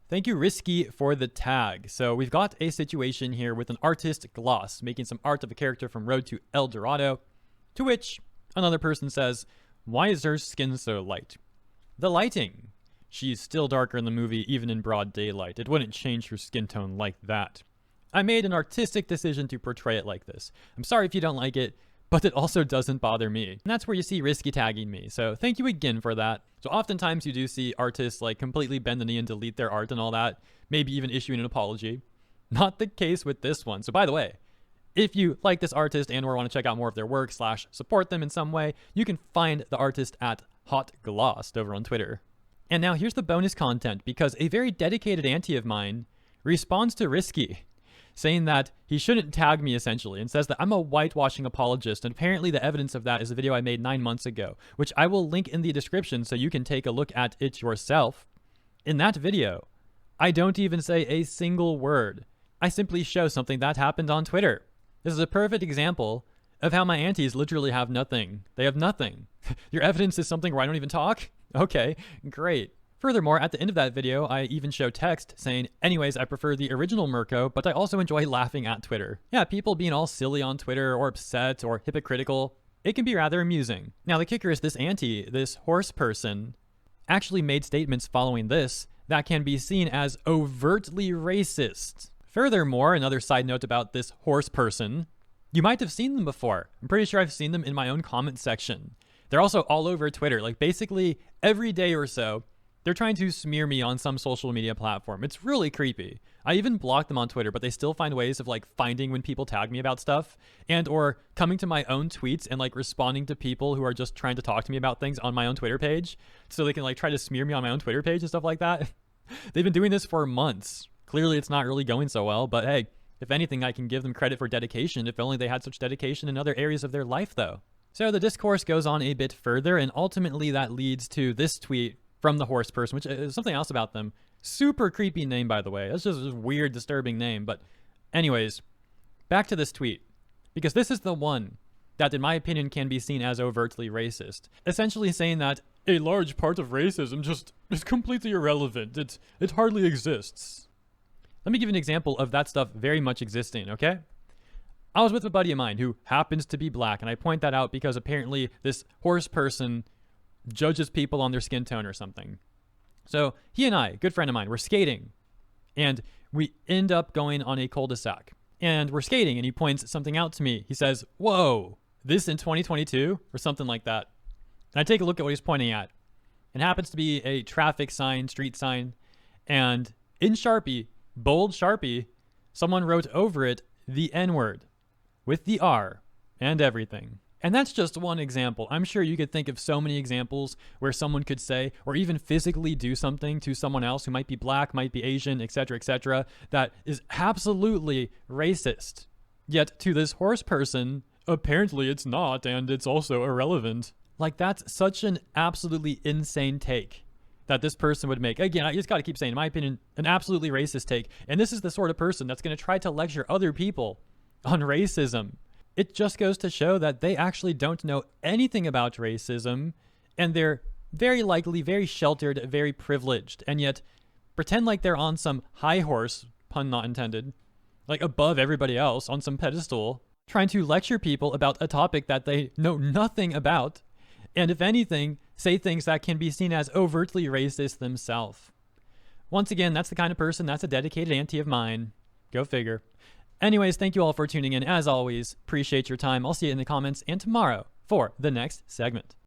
Thank you, Risky, for the tag. So we've got a situation here with an artist, Gloss, making some art of a character from Road to El Dorado, to which another person says, why is her skin so light? The lighting. She's still darker in the movie, even in broad daylight. It wouldn't change her skin tone like that. I made an artistic decision to portray it like this. I'm sorry if you don't like it, but it also doesn't bother me. And that's where you see Risky tagging me. So thank you again for that. So oftentimes you do see artists like completely bend the knee and delete their art and all that, maybe even issuing an apology. Not the case with this one. So by the way, if you like this artist and or want to check out more of their work / support them in some way, you can find the artist at Hot Glossed over on Twitter. And now here's the bonus content, because a very dedicated auntie of mine responds to Risky, saying that he shouldn't tag me essentially, and says that I'm a whitewashing apologist, and apparently the evidence of that is a video I made 9 months ago, which I will link in the description so you can take a look at it yourself. In that video, I don't even say a single word. I simply show something that happened on Twitter. This is a perfect example of how my aunties literally have nothing. They have nothing. Your evidence is something where I don't even talk? Okay, great. Furthermore, at the end of that video, I even show text saying, anyways, I prefer the original Mirko, but I also enjoy laughing at Twitter. Yeah, people being all silly on Twitter or upset or hypocritical, it can be rather amusing. Now, the kicker is this auntie, this horse person, actually made statements following this that can be seen as overtly racist. Furthermore, another side note about this horse person, you might have seen them before. I'm pretty sure I've seen them in my own comment section. They're also all over Twitter, like basically every day or so. They're trying to smear me on some social media platform. It's really creepy. I even blocked them on Twitter, but they still find ways of like finding when people tag me about stuff and or coming to my own tweets and like responding to people who are just trying to talk to me about things on my own Twitter page so they can like try to smear me on my own Twitter page and stuff like that. They've been doing this for months. Clearly it's not really going so well, but hey, if anything, I can give them credit for dedication. If only they had such dedication in other areas of their life though. So the discourse goes on a bit further, and ultimately that leads to this tweet from the horse person, which is something else about them. Super creepy name, by the way. That's just a weird, disturbing name. But anyways, back to this tweet, because this is the one that, in my opinion, can be seen as overtly racist. Essentially saying that a large part of racism just is completely irrelevant. It hardly exists. Let me give you an example of that stuff very much existing, okay? I was with a buddy of mine who happens to be black, and I point that out because apparently this horse person judges people on their skin tone or something. So he and I, good friend of mine, we're skating, and we end up going on a cul-de-sac, and we're skating, and he points something out to me. He says, whoa, this in 2022 or something like that. And I take a look at what he's pointing at. It happens to be a traffic sign, street sign, and in Sharpie, bold Sharpie, someone wrote over it the N-word with the R and everything. And that's just one example. I'm sure you could think of so many examples where someone could say, or even physically do something to someone else who might be black, might be Asian, etc., that is absolutely racist. Yet to this horse person, apparently it's not, and it's also irrelevant. Like, that's such an absolutely insane take that this person would make. Again, I just got to keep saying, in my opinion, an absolutely racist take. And this is the sort of person that's going to try to lecture other people on racism. It just goes to show that they actually don't know anything about racism, and they're very likely very sheltered, very privileged, and yet pretend like they're on some high horse, pun not intended, like above everybody else on some pedestal, trying to lecture people about a topic that they know nothing about, and if anything, say things that can be seen as overtly racist themselves. Once again, that's the kind of person, that's a dedicated auntie of mine. Go figure. Anyways, thank you all for tuning in. As always, appreciate your time. I'll see you in the comments and tomorrow for the next segment.